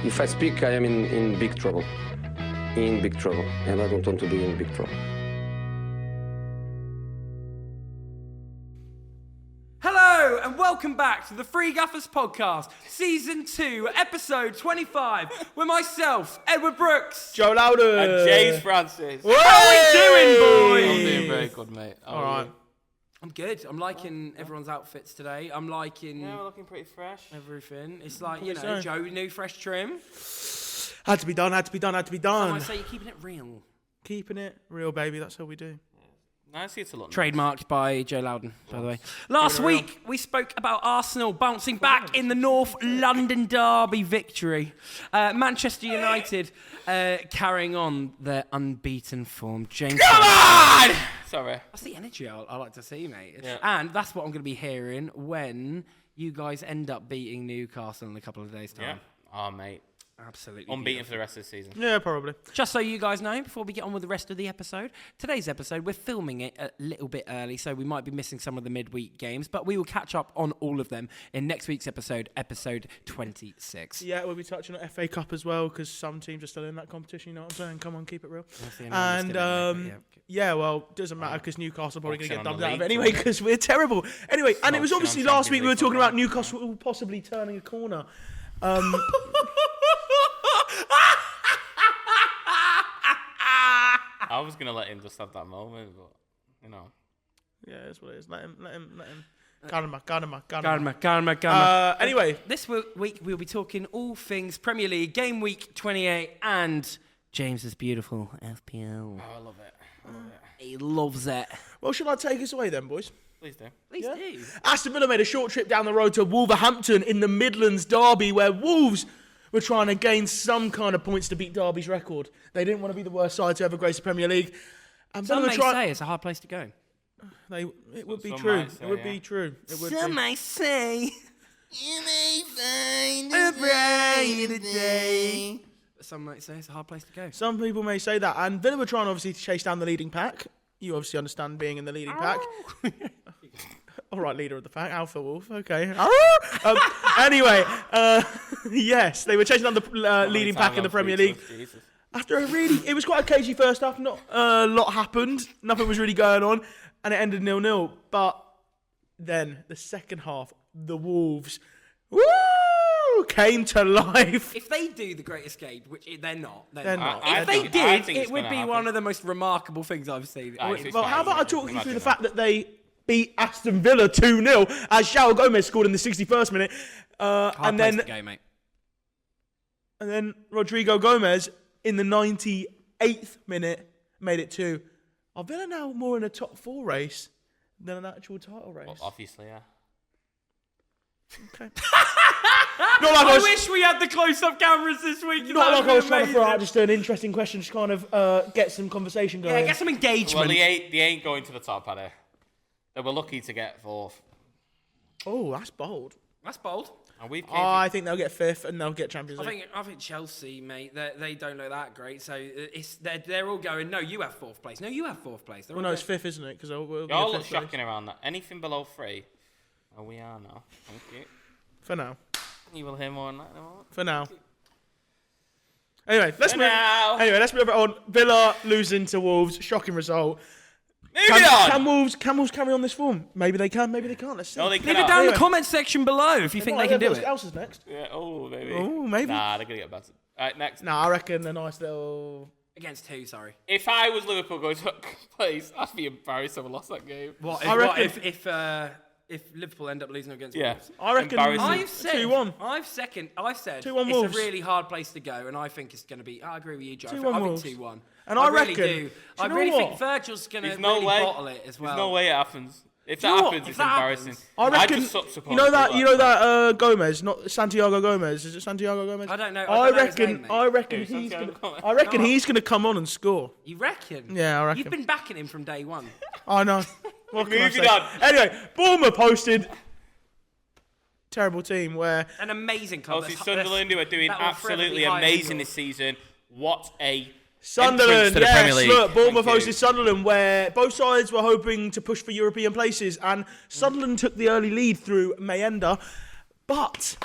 If I speak, I am in big trouble. In big trouble. And I don't want to be in big trouble. Hello and welcome back to the Three Gaffers podcast, season 2, episode 25, with myself, Edward Brookes, Joe Lowden, and James Francis. How are we doing, boys? I'm doing very good, mate. All right. I'm good. I'm liking everyone's outfits today. I'm liking Yeah, we're looking pretty fresh. everything. It's like, you know, Joe, new fresh trim. Had to be done. I say you're keeping it real. Keeping it real, baby. That's how we do. Nice to look. Trademarked by Joe Lowden, by the way. Last week, we spoke about Arsenal bouncing back in the North London derby victory. Manchester United carrying on their unbeaten form. James, Come on! Sorry. that's the energy I like to see, mate. Yeah. And that's what I'm going to be hearing when you guys end up beating Newcastle in a couple of days' time. Yeah. Oh, mate. Absolutely. Unbeaten beautiful. for the rest of the season. Yeah, probably. Just so you guys know, before we get on with the rest of the episode, today's episode, we're filming it a little bit early, so we might be missing some of the midweek games, but we will catch up on all of them in next week's episode 26. Yeah, we'll be touching on FA Cup as well, because some teams are still in that competition, you know what I'm saying? Come on, keep it real. And, well, doesn't matter, because Newcastle are probably going to get dumped out of it anyway, because we're terrible. Anyway, and it was obviously last week we were talking about Newcastle possibly turning a corner. I was going to let him just have that moment, but, you know. Yeah, that's what it is. Let him. Karma. Anyway. This week we'll be talking all things Premier League, Gameweek 28, and James's beautiful FPL. Oh, I love it. He loves it. Well, should I take us away then, boys? Please do. Please do. Aston Villa made a short trip down the road to Wolverhampton in the Midlands derby, where Wolves were trying to gain some kind of points to beat Derby's record. They didn't want to be the worst side to ever grace the Premier League. And Some may say it's a hard place to go. It would be Some true. might say, It would yeah. be true. It would Some be. may say you may find a brighter day. Some might say it's a hard place to go. Some people may say that. And Villa were trying, obviously, to chase down the leading pack. You obviously understand being in the leading pack. All right, leader of the pack, Alpha Wolf. Okay. Anyway, yes, they were chasing down the leading pack in the Premier League. Jesus. After it was quite a cagey first half. Not a lot happened. Nothing was really going on, and it ended 0-0. But then the second half, the Wolves, came to life. If they do the Great Escape, which they're not, They're not. If they I did, think it it's would gonna be happen. one of the most remarkable things I've seen. Well, how about I talk you through the fact that they beat Aston Villa 2-0 as João Gomez scored in the 61st minute, and then to go, mate. and then Rodrigo Gomez in the 98th minute made it 2. Are Villa now more in a top 4 race than an actual title race? Well, obviously, yeah. Okay. Not like I wish we had the close-up cameras this week. Not like I was trying to throw out just an interesting question, just kind of get some conversation going. Yeah, get some engagement. Well, they ain't going to the top, are they? They were lucky to get 4th. Oh, that's bold. That's bold. And we've I think they'll get 5th and they'll get Champions I League. think Chelsea, mate, they don't look that great. So they're all going, no, you have 4th place. No, you have 4th place. Well, no, it's 5th, isn't it? Because we'll Y'all get look 5th place. shocking around that. Anything below 3. Oh, we are now. Thank you. For now. You will hear more on that in a moment. For now. Anyway, let's For move it on. Villa losing to Wolves. Shocking result. Moving on. Can Wolves carry on this form? Maybe they can, maybe they can't. Let's see. No, they Leave it cannot. down in Anyway. the comment section below if you think they can do it. Else is next. Yeah, oh, maybe. Oh, maybe. Nah, they're going to get better. Alright, next. Nah, I reckon a nice little... Against who, sorry? If I was Liverpool going to place, I'd be embarrassed if I lost that game. If Liverpool end up losing against Yeah. Wolves? I reckon Embarrassing. 2-1. I've said 2-1 it's Wolves. a really hard place to go, and I think it's going to be. I agree with you, Joe. 2-1 I Wolves. think 2-1. And I really reckon- do. I you know really what? think Virgil's going to There's no really way. bottle it as well. There's no way it happens. If You know that what? happens, If it's that embarrassing. happens- I reckon, just support you know Liverpool. that Gomez, not Santiago Gomez. Is it Santiago Gomez? I don't know. I don't know his name, reckon. mate. I reckon Who, he's Santiago gonna. Gomez? I reckon No. he's gonna come on and score. You reckon? Yeah, I reckon. You've been backing him from day one. I know. What can I Moving say? on. Anyway, Bournemouth posted terrible team where An amazing club. Obviously, Sunderland, who are doing that will forever be absolutely high in amazing the this season. What a Sunderland, entrance to the yes, Premier League. look, Bournemouth Thank you. hosted Sunderland, where both sides were hoping to push for European places, and Sunderland took the early lead through Mayenda, but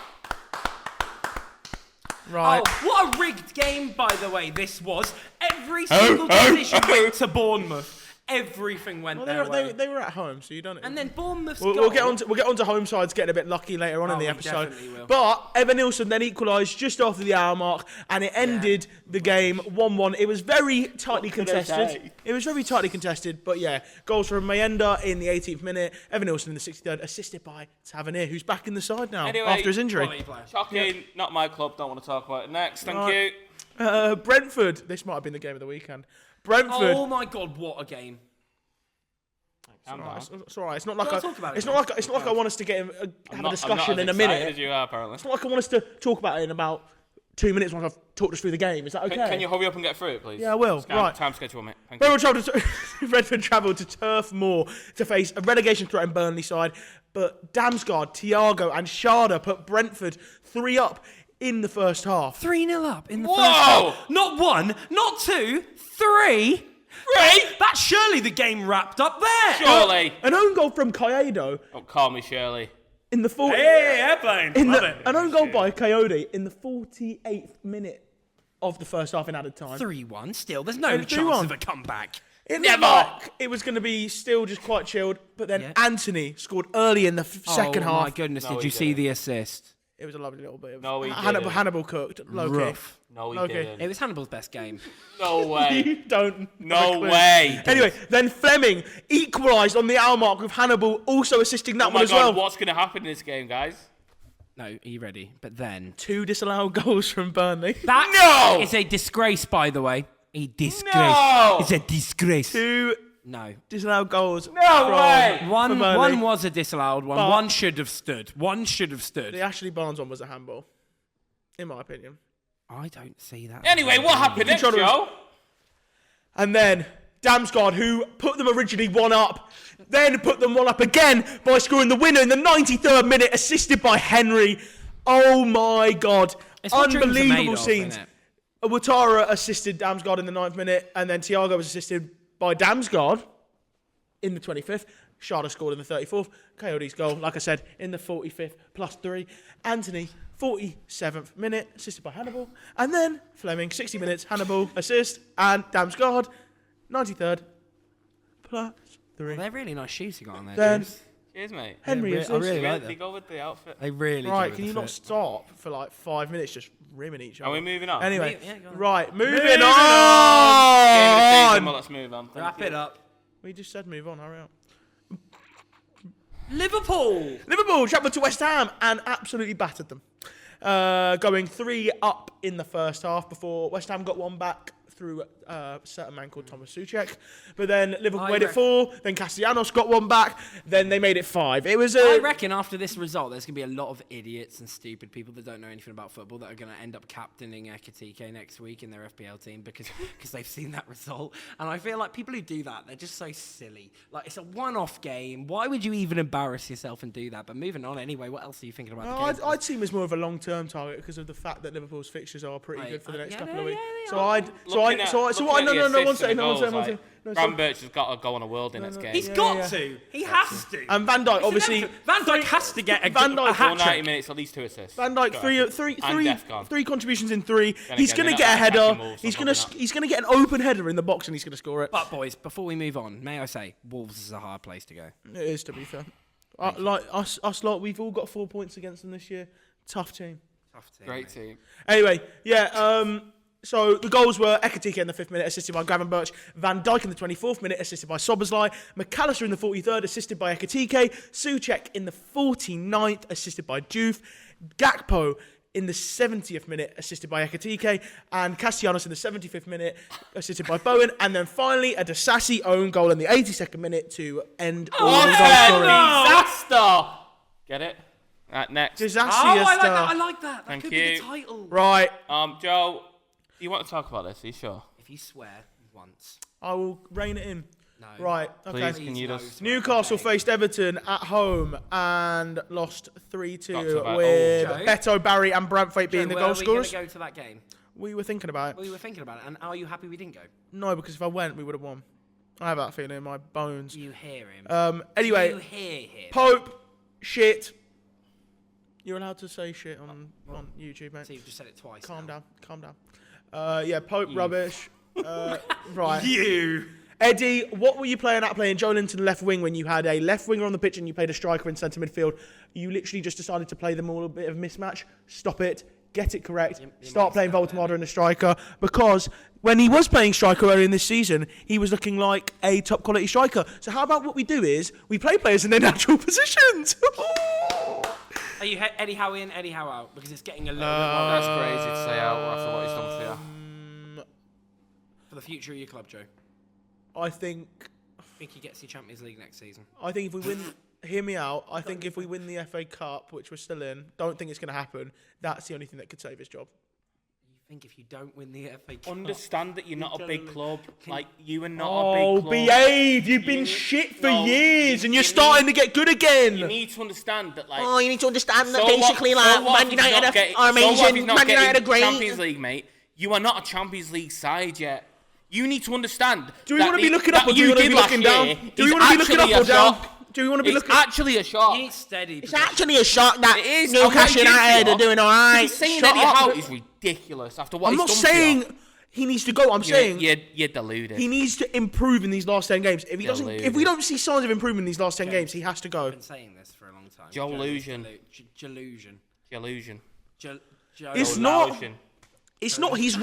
Right. Oh, what a rigged game, by the way, this was. Every single decision went to Bournemouth. Everything went their way. They were at home, so you don't. And then Bournemouth's We'll get on to home sides getting a bit lucky later on in the we episode. definitely will. But Evan Nilsson then equalised just after the hour mark, and it ended the game 1-1. It was very tightly contested. It was very tightly contested, but yeah, goals from Mayenda in the 18th minute, Evan Nilsson in the 63rd, assisted by Tavernier, who's back in the side now after his injury. Shocking. Not my club. Don't want to talk about it. Next. Thank you. Brentford. This might have been the game of the weekend. Brentford. Oh my God, what a game. It's all right. It's not like it's not like I want us to have a discussion I'm in a not as minute. excited as you are, apparently. It's not like I want us to talk about it in about 2 minutes once I've talked us through the game. Is that okay? Can you hurry up and get through it, please? Yeah, I will. Right. Time schedule, mate. Thank you. Brentford travelled to Turf Moor to face a relegation threat in Burnley side, but Damsgaard, Thiago and Sharda put Brentford 3 up in the first half. 3-0 up in the first half. Not 1, not 2, 3. That's surely the game wrapped up there. Surely. An own goal from Caicedo Don't call me Shirley. in the 40th. Airplane. An own goal by Coyote in the 48th minute of the first half in added time. 3-1 still. There's no And chance 3-1. of a comeback. It looked like it was going to be still just quite chilled, but then Anthony scored early in the second half. Oh my goodness, did you see the assist? It was a lovely little bit of No, he didn't. Hannibal cooked. Low-key. Rough. No, he Okay. didn't. It was Hannibal's best game. No way. Don't. No way. Anyway, then Fleming equalised on the hour mark with Hannibal also assisting that Oh one my as God, well. what's going to happen in this game, guys? No, are you ready? But then... 2 disallowed goals from Burnley. That is a disgrace, by the way. A disgrace. No! It's a disgrace. 2 No. disallowed goals. No way! One was a disallowed one. One should have stood. One should have stood. The Ashley Barnes one was a handball, in my opinion. I don't see that. Anyway, what happened next, Joe? And then Damsgaard, who put them originally 1 up, then put them 1 up again by scoring the winner in the 93rd minute, assisted by Henry. Oh my God. It's what dreams are made Unbelievable of, scenes. innit? Ouattara assisted Damsgaard in the 9th minute, and then Thiago was assisted by Damsgaard in the 25th. Sharda scored in the 34th. Coyote's goal, like I said, in the 45th, +3. Anthony, 47th minute, assisted by Hannibal. And then Fleming, 60 minutes, Hannibal, assist, and Damsgaard, 93rd, +3. Well, they're really nice shoes you got on there, Then James. Cheers, mate. Henry I assist. really like They them. go with the outfit. They really Right, do can you with the not fit. stop for like 5 minutes just rimming each other? Are we moving on? Anyway, Yeah, go on. right, moving Game of the on! season, well, let's move on. Thank Wrap you. it up. We just said move on, hurry up. Liverpool. Liverpool travelled to West Ham and absolutely battered them. Going 3 up in the first half before West Ham got 1 back through a certain man called Thomas Souček. But then Liverpool made it 4, then Castellanos got 1 back, then they made it 5. It was I reckon after this result, there's going to be a lot of idiots and stupid people that don't know anything about football that are going to end up captaining Ekitike next week in their FPL team because they've seen that result. And I feel like people who do that, they're just so silly. Like, it's a one-off game. Why would you even embarrass yourself and do that? But moving on anyway, what else are you thinking about the game? I'd see him as more of a long-term target because of the fact that Liverpool's fixtures are pretty good for the next couple of weeks. they So are. I'd, no, one second. Bram Birch has got to go on a world in its game. He's got to. He has to. And Van Dijk, obviously, Van Dijk has to get a Van Dijk- a hat 90 trick. minutes, at least 2 assists. Van Dijk, And Defcon. three contributions in 3. Then He's again, going to they're get a not header. attacking Wolves, He's so going probably to he's going to get an open header in the box and he's going to score it. But boys, before we move on, may I say, Wolves is a hard place to go. It is, to be fair. Like us lot, we've all got 4 points against them this year. Tough team. Tough team, Great mate. team. Anyway, yeah. So the goals were Ekitike in the 5th minute, assisted by Gravenberch. Van Dijk in the 24th minute, assisted by Soboslai. McAllister in the 43rd, assisted by Ekitike. Souček in the 49th, assisted by Diouf. Gakpo in the 70th minute, assisted by Ekitike. And Castellanos in the 75th minute, assisted by Bowen. And then finally, a Disasi own goal in the 82nd minute to end all What the a goal scoring. disaster! Get it? Right, next. Disasi I like that. That Thank could you. be the title. Right, Joe, you want to talk about this? Are you sure? If you swear once. I will rein it in. No. Right, okay. Please, can you just... Newcastle faced Everton at home and lost 3-2 Not so bad. with Joe? Beto, Barry and Branthwaite being the Where goal are we going scorers. to go to that game? We were thinking about it. Well, you were thinking about it, and are you happy we didn't go? No, because if I went, we would have won. I have that feeling in my bones. You hear him. Anyway, You hear him. Pope, shit. You're allowed to say shit on YouTube, mate. So you've just said it twice. Calm now. down. Yeah, Pope rubbish. Right. You. Eddie, what were you playing Joe Linton left wing when you had a left winger on the pitch and you played a striker in centre midfield? You literally just decided to play them all a bit of a mismatch. Stop it. Get it correct. Start playing Voldemort and a striker, because when he was playing striker earlier in this season, he was looking like a top quality striker. So how about what we do is we play players in their natural positions. Are you Eddie Howe in, Eddie Howe out? Because it's getting a little That's bit more crazy to say out after what he's done for you. for the future of your club, Joe. I think He gets the Champions League next season. if we win, hear me out. I think if we win the FA Cup, which we're still in, don't think it's going to happen. That's the only thing that could save his job. You think if you don't win the FA Cup... Understand that you're not a big club. Like, you are not a Oh, big club. behave! You've been shit for years, and you're starting to get good again. You need to understand that, like... Oh, you need to understand that so basically, what Man if he's not United getting- are so what if amazing. he's not Man United are getting great. Champions League, mate. You are not a Champions League side yet. You need to understand. Do we want to be looking up or do we want to be looking down? Do we want to be looking up or down? Do we want to be looking? It's actually a shock. You need steady. It's actually a shock that It is. Newcastle United are doing all right. He's saying Shut Eddie up. Howe is ridiculous after what I'm he's not done saying for you. he needs to go. I'm saying You're deluded. he needs to improve in these last 10 games. If he doesn't, if we Deluded. don't see signs of improvement in these last 10 games, he has to go. I've been saying this for a long time. Jolusion. Delusion. Illusion. It's not. It's not. He's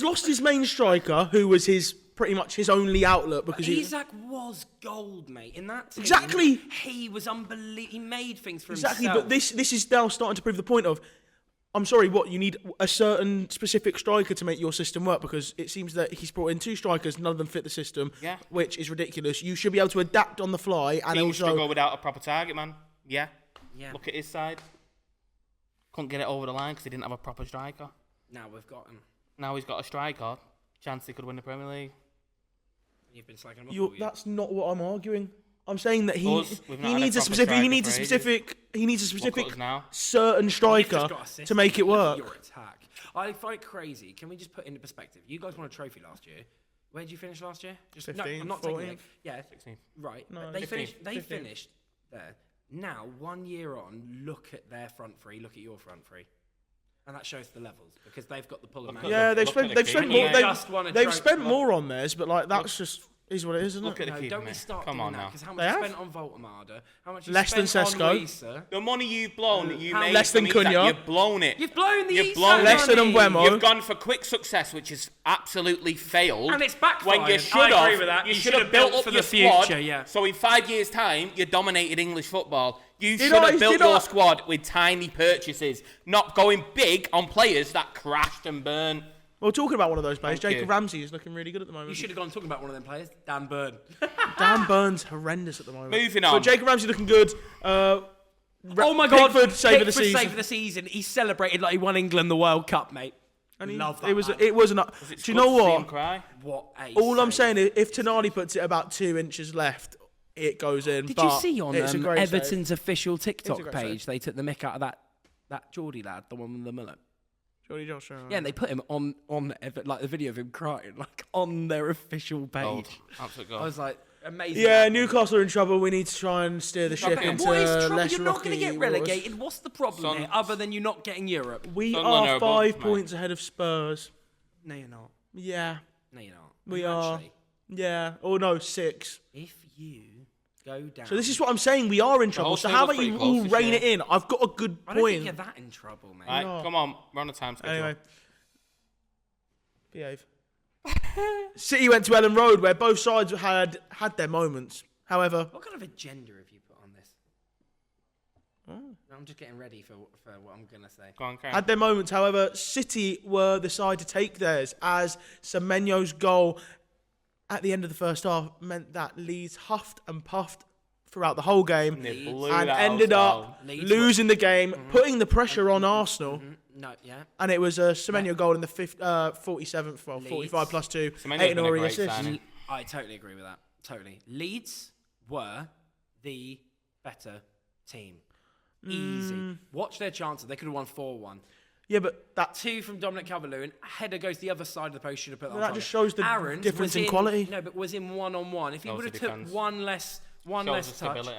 lost his main striker, who was his pretty much his only outlet because Isak was gold, mate. In that team, Exactly. He was unbelievable. He made things for exactly. himself. But this is now starting to prove the point of. I'm sorry, what you need a certain specific striker to make your system work, because it seems that he's brought in 2 strikers, none of them fit the system, Yeah. which is ridiculous. You should be able to adapt on the fly and Teams also. struggle without a proper target man. Yeah. Yeah. Look at his side. Couldn't get it over the line because he didn't have a proper striker. Now we've got him. Now he's got a striker. Chance he could win the Premier League. You've been slagging him off all year. That's not what I'm arguing. I'm saying that he Us, we've not had needs a a proper specific. He striker needs a for ages. specific. He needs a Look at specific us now. certain You've striker just got assists. to make it Look at work. Your attack. I find it crazy. Can we just put into perspective? You guys won a trophy last year. Where did you finish last year? Just no, 15th, I'm not taking it. 14th. Yeah, 16th. right. No, But they 15th. finished. They 15th. finished there. Now, 1 year on, look at their front three. Look at your front three, and that shows the levels because they've got the pull of man. Yeah, they've Look spent. at They've the spent keeper. more. He just won a They've trophy. spent more on theirs, but like that's just is what it is, isn't Look it? at the keeper, Don't we mate. start Come doing on that? now. Because how much They you have. spent on Voltemada, how much you Less than spent Sesko. on Lisa. The money you've blown, you How- made Less than from Isak, Cunha. You've blown it. You've blown the You've Isak blown Less than money. Mbeumo. You've gone for quick success, which has absolutely failed. And it's backfired. When you I should agree have, with that. you You should should have built up for your the squad. future, yeah. So in 5 years' time, you dominated English football. You Did should I- have built did I- your squad with tiny purchases, not going big on players that crashed and burned. Well, talking about one of those players, Thank Jacob you. Ramsey is looking really good at the moment. You should have gone talking about one of them players, Dan Burn. Dan Burns horrendous at the moment. Moving on. But Jacob Ramsey looking good. Oh my God! Pickford save of the Pickford season. save of the season. He celebrated like he won England the World Cup, mate. And he- Love that. It was. man. It was enough. Was it Do you good know to see him what? cry? What a All I'm save. saying is, if Tonali puts it about 2 inches left, it goes in. Did but you see on it's a great save. Everton's official It's a TikTok great page? They took the mick out of that Geordie lad, the one with the mullet. Jordy Josh, Yeah, and they put him on like the video of him crying, like on their official page. Gold. Absolute I gold. was like, amazing. Yeah, Newcastle are in trouble. We need to try and steer the ship Okay. into What is trouble? less You're not going to rocky get waters. relegated. What's the problem here, other than you not getting Europe? We Sunderland are are above, 5 mate. points ahead of Spurs. No, you're not. Yeah, No, you're not. we You are. actually- Yeah. Oh no, 6. If you go down. So this is what I'm saying. We are in trouble. whole So how table's about you pretty close all this rein year. it in? I've got a good I don't think point. you're that in trouble, mate. Right, No. come on. We're on a time schedule. Anyway, behave. City went to Ellen Road, where both sides had their moments. However, What kind of agenda have you put on this? No, I'm just getting ready for what I'm going to say. Go on, Karen. had their moments. However, City were the side to take theirs, as Semenyo's goal at the end of the first half meant that Leeds huffed and puffed throughout the whole game They blew and that ended house up down. Leeds losing the game, putting the pressure on Arsenal. No, yeah. And it was a Semenyo goal in the 47th, well, Leeds. 45 plus 2. Semenyo's 8 been a Nori great assists. signing. I totally agree with that. Totally. Leeds were the better team. Easy. Watch their chances. They could have won 4-1. Yeah, but that 2 from Dominic Calvert-Lewin. Header goes the other side of the post. Should have put that. Well, that on just target. shows the Aaron's difference was in quality. No, but was in 1-on-1. If he Shows would have the took defence. one less Shows touch. the stability.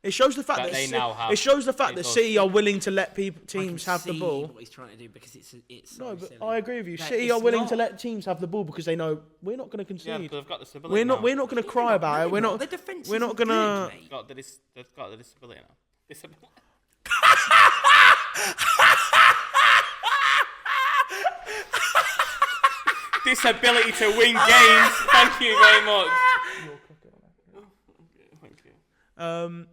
It shows the fact That that, they now have. it shows the fact that It does. City are willing to let teams I can have the see ball. what he's trying to do because it's No, so but silly. I agree with you. Like, City it's are willing to not- let teams have the ball because they know we're not going to Yeah, concede. because they've got the stability We're now. not going to cry about it. We're not. The defense We're not isn't gonna. good, mate. They've got the disability now. Disability. Disability to win games. Thank you very much. Thank you.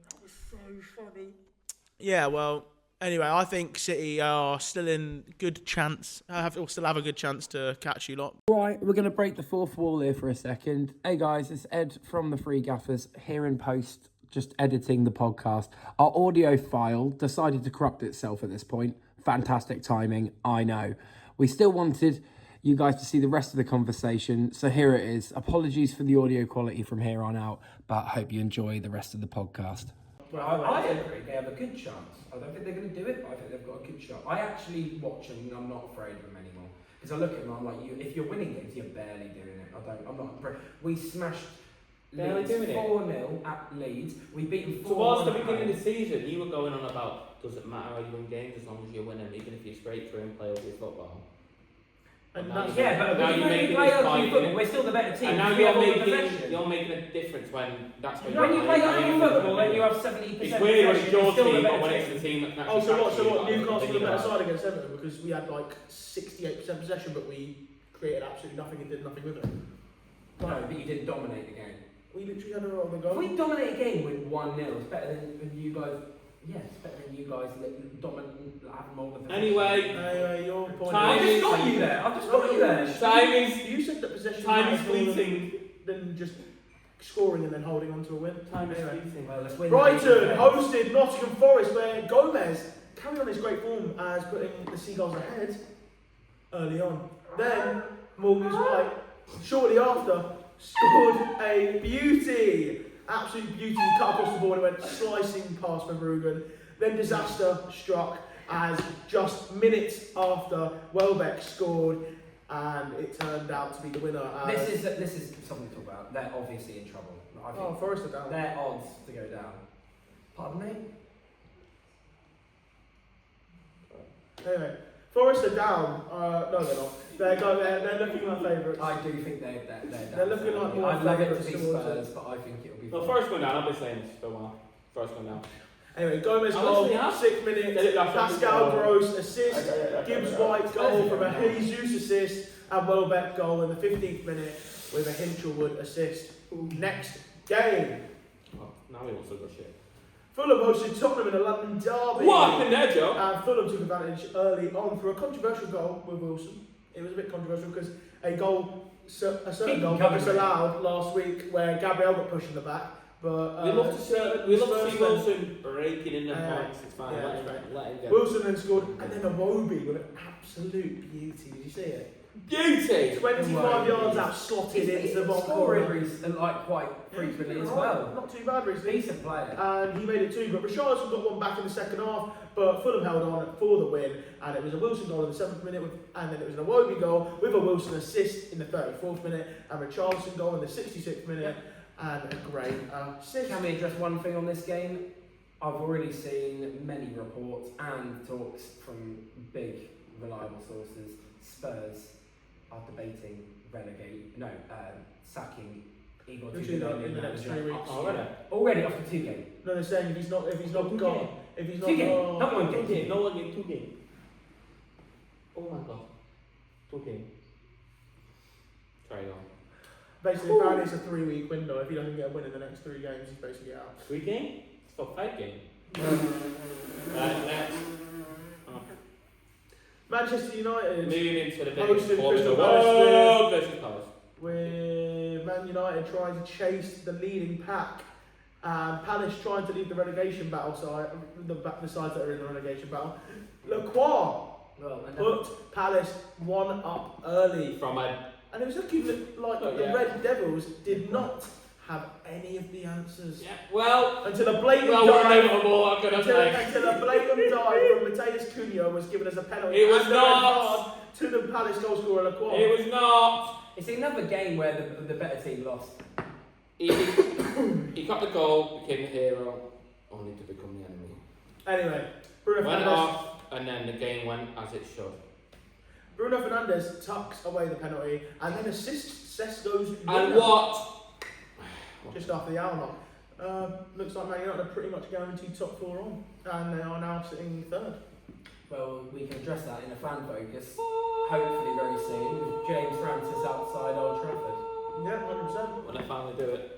Yeah, well, anyway, I think City are still in good chance. Still have a good chance to catch you lot. Right, we're going to break the fourth wall here for a second. Hey guys, it's Ed from the Three Gaffers here in post, just editing the podcast. Our audio file decided to corrupt itself at this point. Fantastic timing, I know. We still wanted you guys to see the rest of the conversation, so here it is. Apologies for the audio quality from here on out, but hope you enjoy the rest of the podcast. I agree, they have a good chance. I don't think they're going to do it, but I think they've got a good shot. I actually watch them and I'm not afraid of them anymore. Because I look at them, I'm like, if you're winning games, you're barely doing it. I'm not afraid. We smashed Leeds 4-0 at Leeds. We beat them 4-1. Towards the beginning of the season, you were going on about, does it matter how you win games as long as you're winning, even if you're straight through and play ugly football? And that's- Yeah, but now if you're we making play this ugly point, football, we're still the better team. And now We have all the you're possession. making a difference when that's when When you play ugly playing football, then you have 70%. It's weird when it's your still the team, but better when team. it's the team that Oh, so what? actually Newcastle then were you the better are. side against Everton because we had like 68% possession, but we created absolutely nothing and did nothing with it. No, but you didn't dominate the game. We literally had a lot of the If goal. we dominate a game with 1-0, it's better than you guys. Yeah, it's better than you guys having more of the. Anyway, your point. Time I've is- just got you there. I've just got you there. Time is You said that possession time is matters more fleeting. than just scoring and then holding on to a win. Time is Anyway. fleeting. Well, let's win. Brighton hosted Nottingham Forest, where Gomez carried on his great form as putting the Seagulls ahead early on. Then Morgan's White, shortly after, scored a beauty. Absolute beauty. He cut across the board and went slicing past Verbruggen. Then disaster struck as just minutes after Welbeck scored, and it turned out to be the winner. This is something to talk about. They're obviously in trouble. I think Oh, Forest are down. their odds to go down. Pardon me? Anyway, Forest are down. No, they're not. They're looking like favourites. I do think they're down. They're looking like more I'd love it to favourites be towards Spurs, but I think it'll be. Well, first one down. I've been saying this for a while. First one down. Anyway, Gomez Oh, goal, yeah. 6 minutes. Did it last Pascal time? Gross assist. Gibbs White goal from a Jesus assist. And Welbeck goal in the 15th minute with a Hinchelwood assist. Next game. Oh, now he wants to go shit. Fulham hosted Tottenham in a London derby. What happened there, Joe? And Fulham took advantage early on through a controversial goal with Wilson. It was a bit controversial because a certain goal that was allowed last week where Gabriel got pushed in the back. But We love to see Spurs Wilson breaking in the Yeah. points. It's fine. Yeah, let, that's him, let him go. Wilson then scored, and then Iwobi with an absolute beauty. Did you see it? Beauty! 25 yards out, slotted into the bottom scoring corner. like quite frequently as well. Not too bad recently. Decent player. And he made it too, but Richarlison got one back in the second half, but Fulham held on for the win, and it was a Wilson goal in the 7th minute, and then it was an Iwobi goal with a Wilson assist in the 34th minute, and Richarlison goal in the 66th minute, and a great assist. Can we address one thing on this game? I've already seen many reports and talks from big, reliable sources. Spurs are debating sacking Igor Literally Tudor in the next 3 weeks. Already after 2 games. No, they're saying if he's not gone, if he's not 2 games, gone, not 1 game. 2 games. No one in 2 games. Oh my god. 2 games. Carry on. basically apparently it's a 3-week window. If he doesn't get a win in the next 3 games, he's basically out. 3 games? It's for 5 games. Right, next. Oh. Manchester United Moving into the Hosted biggest club in the Crystal world versus Palace. with Man United trying to chase the leading pack. Palace trying to lead the relegation battle side, the sides that are in the relegation battle. Lacroix put Palace 1 up early. From a And it was looking like the Red Devils did not have any of the answers. well, Until a blatant we're dive. notable, I'm gonna say. Until a blatant dive from Mateus Cunha was given as a penalty. It was and a red not. card to the Palace goal scorer Lacroix. It was not. It's another game where the better team lost. He got the goal, became the hero. only to become the enemy. Anyway, Bruno Went Fernandes. off, and then the game went as it should. Bruno Fernandes tucks away the penalty and then assists Sesko's And winner what? just after the hour mark. Looks like Man United are pretty much guaranteed top 4 on, and they are now sitting third. Well, we can address that in a fan focus, hopefully very soon, with James Francis outside Old Trafford. Yeah, 100%. When I finally do it.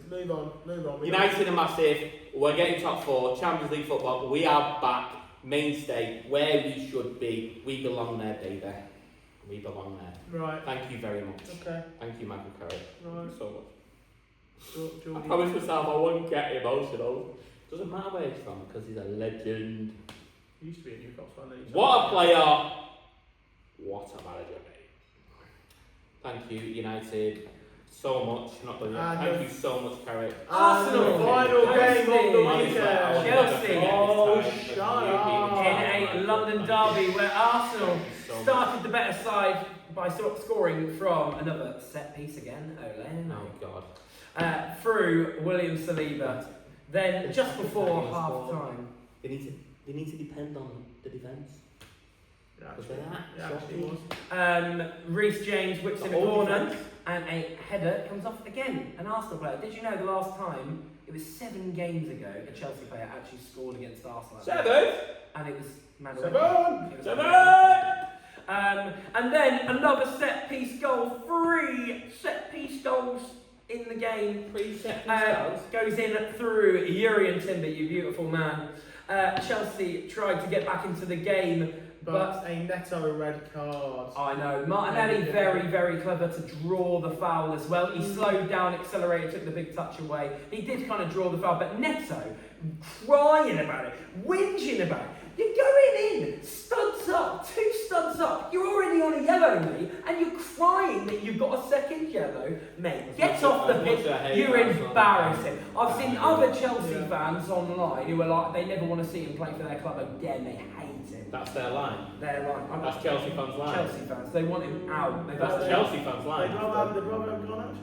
Move on. United are massive. We're getting top 4. Champions League football. We are back. Mainstay. Where we should be. We belong there, baby. We belong there. Right. Thank you very much. Okay. Thank you, Michael Curry. Right. Thank you so much. Geordie. I promised myself I wouldn't get emotional. Doesn't matter where he's from because he's a legend. He used to be a Newcastle fan. Then What a player. What a manager, mate. Thank you, United. So much. Not done yet. Thank you so much, Curry. Arsenal, final game of the Chelsea. weekend. Chelsea. Oh, shut up. In a London derby where Arsenal started the better side by scoring from another set piece again. Oh, God. Through William Saliba. Then just before half time. They need to depend on the defence. Reece James whips in a corner and a header comes off again. An Arsenal player. Did you know the last time, it was 7 games ago, a Chelsea player actually scored against Arsenal? 7? And it was Seven! 7! And then another set piece goal. 3 set piece goals in the game. 3 set piece goals. Goes in through Urian Timber, you beautiful man. Chelsea tried to get back into the game, but a Neto red card. I know. Martinelli very, very clever to draw the foul as well. He slowed down, accelerated, took the big touch away. He did kind of draw the foul, but Neto crying about it, whinging about it. You're going in, studs up, 2 studs up. You're already on a yellow, mate, and you're crying that you've got a second yellow, mate. Get off the pitch. You're embarrassing. I've seen other Chelsea fans online who are like, they never want to see him play for their club again. They hate him. That's their line. Their line. That's Chelsea fans' line. Chelsea fans. They want him out. That's Chelsea fans' line. They'd rather have gone out.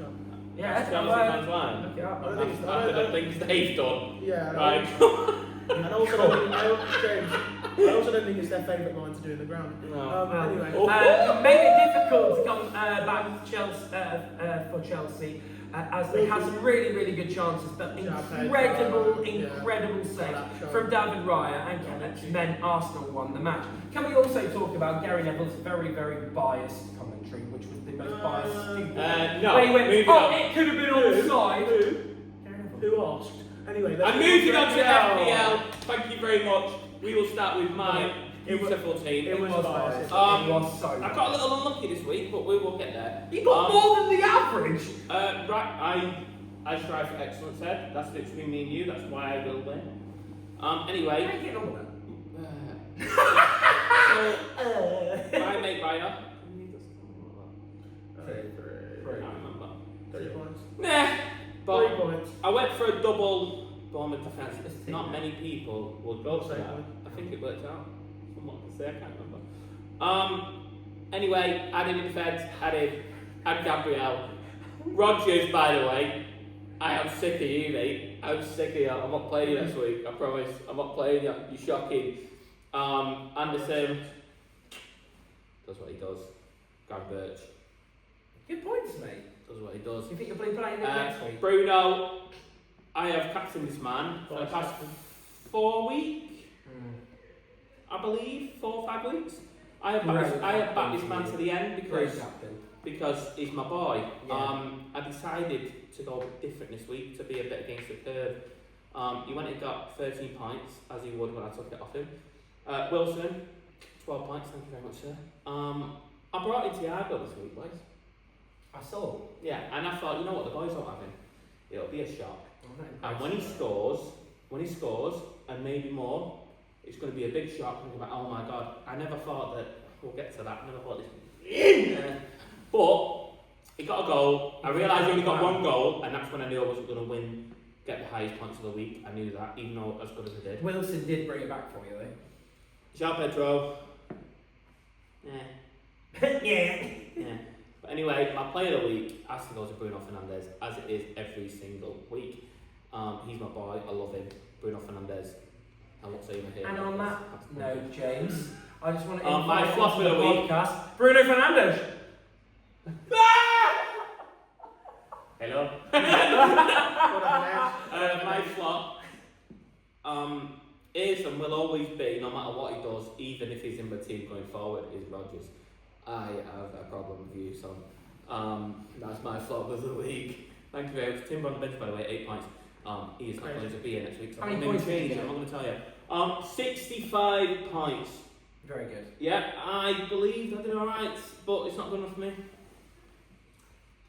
Yeah, That's Chelsea fans' line. Look it up. I don't think it's After the things they've done. Yeah. Right. And also, I also don't think it's their favourite line to do in the ground. No. Anyway. Made it difficult to come back to Chelsea, for Chelsea, as they had some really, really good chances, but incredible save from David Raya and Kenneth. Then Arsenal won the match. Can we also talk about Gary Neville's very, very biased commentary, which was the most biased? No. Where he went, moving on. it could have been offside. Who asked? Anyway, I'm moving on to FPL. Thank you very much. We will start with my beautiful team. It was biased. It was so I got a little unlucky this week, but we will get there. You got more than the average. Right, I strive for excellence, Ed. That's between me and you. That's why I will win. Anyway. How are you getting on with that? So, my mate Ryan. I Three. can't remember. 3 points. Nah. 3 But points. I went for a double Bournemouth defence. Not many people will go for that. I think it worked out. From what I can say, I can't remember. Anyway, added in defence, added Gabriel. Rodgers, by the way, I am sick of you, mate. I'm sick of you. I'm not playing you next week. I promise. I'm not playing you. You're shocking. Anderson does what he does. Grab Birch Good points, mate. does what he does. You think you'll be playing it next week? Bruno, I have captained this man for the past 4 weeks, I believe, 4 or 5 weeks. I have backed this man to the end because he's my boy. Yeah. I decided to go a bit different this week, to be a bit against the curve. He went and got 13 points, as he would when I took it off him. Wilson, 12 points, thank you very much, sir. I brought in Thiago this week, boys. I saw. Yeah, and I thought, you know what, the boys won't have him. It'll be a shock. And when he scores, and maybe more, it's going to be a big shock. And like, oh my God, I never thought that, we'll get to that, I never thought this would be in there. But, he got a goal. I realised he only got 1 goal, and that's when I knew I wasn't going to win, get the highest points of the week. I knew that, even though as good as I did. Wilson did bring it back for you, though. Jean Pedro. Yeah. But anyway, my player of the week has to go to Bruno Fernandes, as it is every single week. He's my boy, I love him. Bruno Fernandes. I won't say him here. And on that note, James, I just want to my invite flop you to of the the week. podcast, Bruno Fernandes. Hello. My flop is and will always be, no matter what he does, even if he's in the team going forward, is Rodgers. I have a problem with you, so that's my flop of the week. Thank you very much. Tim on the bench, by the way, 8 points. He is not going to be here next week. So How many points did he get? I'm not going to tell you. 65 points. Very good. Yeah, I believe I did alright, but it's not good enough for me.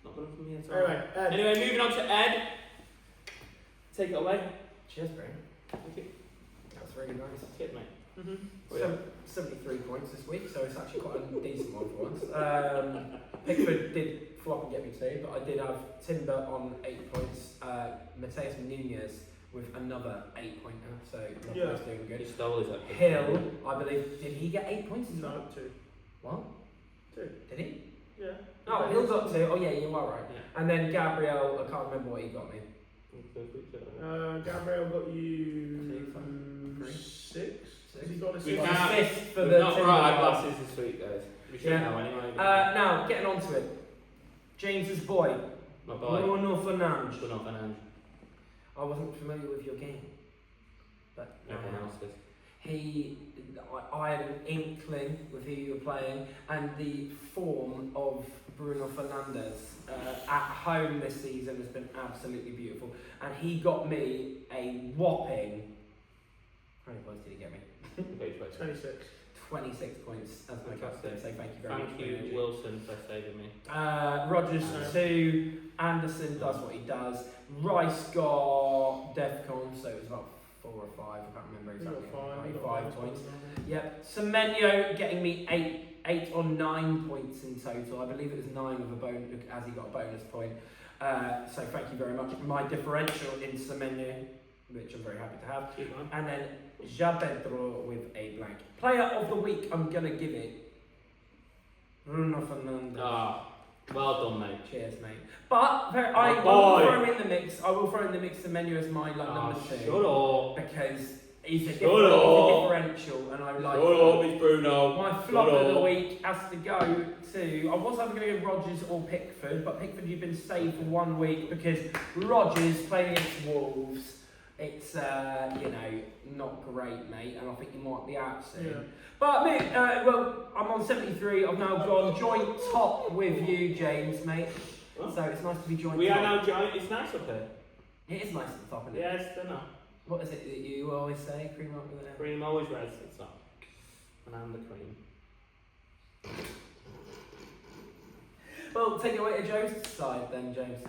Not good enough for me at all. Anyway, Ed. Anyway, moving on to Ed. Take it away. Cheers, Brain. Thank you. That's really nice. Cheers, mate. So, 73 points this week, so it's actually quite a decent one for once. Pickford did flop and get me 2, but I did have Timber on 8 points, Mateus Nunez with another 8 pointer, so Liverpool's doing He good. stole his Hill, I believe, did he get 8 points as well? No, 2. What? 2. Did he? Yeah. Oh, Hill got 2. Oh yeah, you are right. Yeah. And then Gabriel, I can't remember what he got me. Gabriel got you 3. 6. Six. Has he got a We 6? can't- Fifth for We've the not Timber brought our one. glasses this week, guys. We should Yeah. know anyway. Now, getting on to it. James's boy, My boy. Bruno Fernandes. Bruno Fernandes. I wasn't familiar with your game, but Everyone else is. I had an inkling with who you were playing, and the form of Bruno Fernandes at home this season has been absolutely beautiful. And he got me a whopping. How many points did he get me? 26. 26 points as my captain. So thank you very much. Thank you, Wilson, for saving me. Rodgers 2, Anderson does what he does. Rice got Defcon, so it was about 4 or 5, I can't remember exactly. 5 points. Yep. Semenyo getting me 8 or 9 points in total. I believe it was 9 with a bonus, as he got a bonus point. So thank you very much. My differential in Semenyo, which I'm very happy to have. Keep on. And then Jabedro with a blank. Player of the week, I'm going to give it Bruno Fernandes. Ah, well done, mate. Cheers, mate. But I will boy. throw in the mix. I will throw in the mix the menu as my number 2. Shut up. Because he's a Shut up. differential, and I like Shut up, it's Bruno. my flop of the week has to go to. I was either going to go Rodgers or Pickford, but Pickford, you've been saved for 1 week because Rodgers playing against Wolves. It's not great, mate, and I think you might be out soon. Yeah. But mate, I'm on 73. I've now gone joint top with you, James, mate. What? So it's nice to be joint We top. are now giant. It's nice up here. It is nice at the top, isn't it? Yeah, it's done. What is it that you always say? Cream up with it. Cream always res. It's not. And I'm the cream. Well, take it away to Joe's side then, James.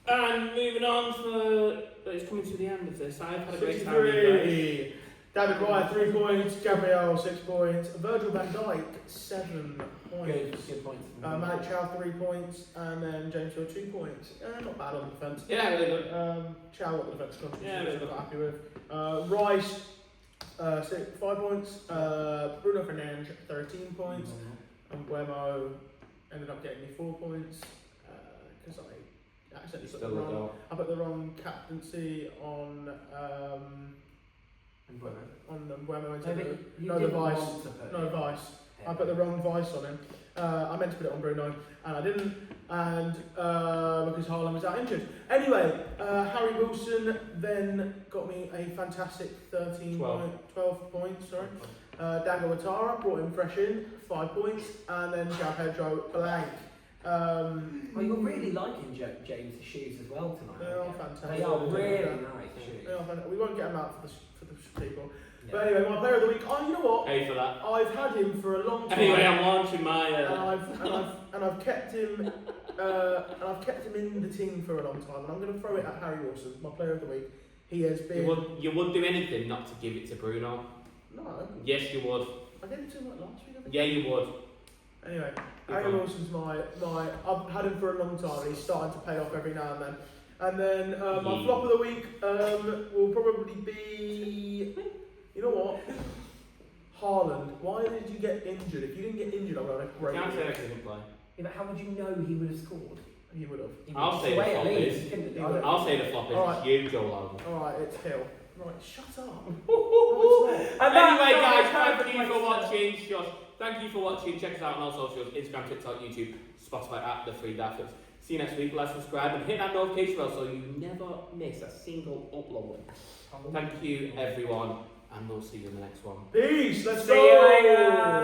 And moving on for. It's coming to the end of this. I've had a great time with you guys. 63. David Wyatt 3 points. Gabriel 6 points. Virgil van Dijk 7 points. Good points. Malik Chow 3 points, and then James Hill 2 points. Not bad on defence. Yeah, really good. Chow got the defence contribution, Yeah, really which I'm good. quite happy with. Rice 5 points. Bruno Fernandes 13 points. And Buemo ended up getting me 4 points because I accidentally put the Still wrong. go. I put the wrong captaincy on Buemo instead of the Vice. No, Vice. I put the wrong Vice on him. I meant to put it on Bruno, and I didn't. And because Haaland was out injured. Anyway, Harry Wilson then got me a fantastic 12 points. Sorry. Dago Watara brought him fresh in, 5 points, and then Jabedro blank. Well, you're really liking James' shoes as well tonight. They are fantastic. They are really nice shoes. They are fantastic. We won't get them out for the people. Yeah. But anyway, my player of the week. Oh, you know what? Pay for that. I've had him for a long time. Anyway, I'm launching my. and I've kept him in the team for a long time, and I'm going to throw it at Harry Wilson, my player of the week. He has been. You would do anything not to give it to Bruno. No, Yes, you would. I gave it to him like last week. I think. Yeah, you would. Anyway, Good Harry one. Wilson's my. I've had him for a long time. He's starting to pay off every now and then. And then my Yeah. flop of the week will probably be. You know what? Haaland. Why did you get injured? If you didn't get injured, I would have had a great Can't say year. I didn't play. Yeah, but how would you know he would have scored? He would have. I'll say the flop is. I'll say the flop is Alright. you, Joe Lowden. Alright, it's Hill. Right, shut up. Anyway, guys, thank you for watching. Thank you for watching. Check us out on all socials: Instagram, TikTok, YouTube, Spotify at the Three Gaffers. See you next week. Like, subscribe, and hit that notification bell so you never miss a single upload. Thank you, everyone, and we'll see you in the next one. Peace. Let's See you later.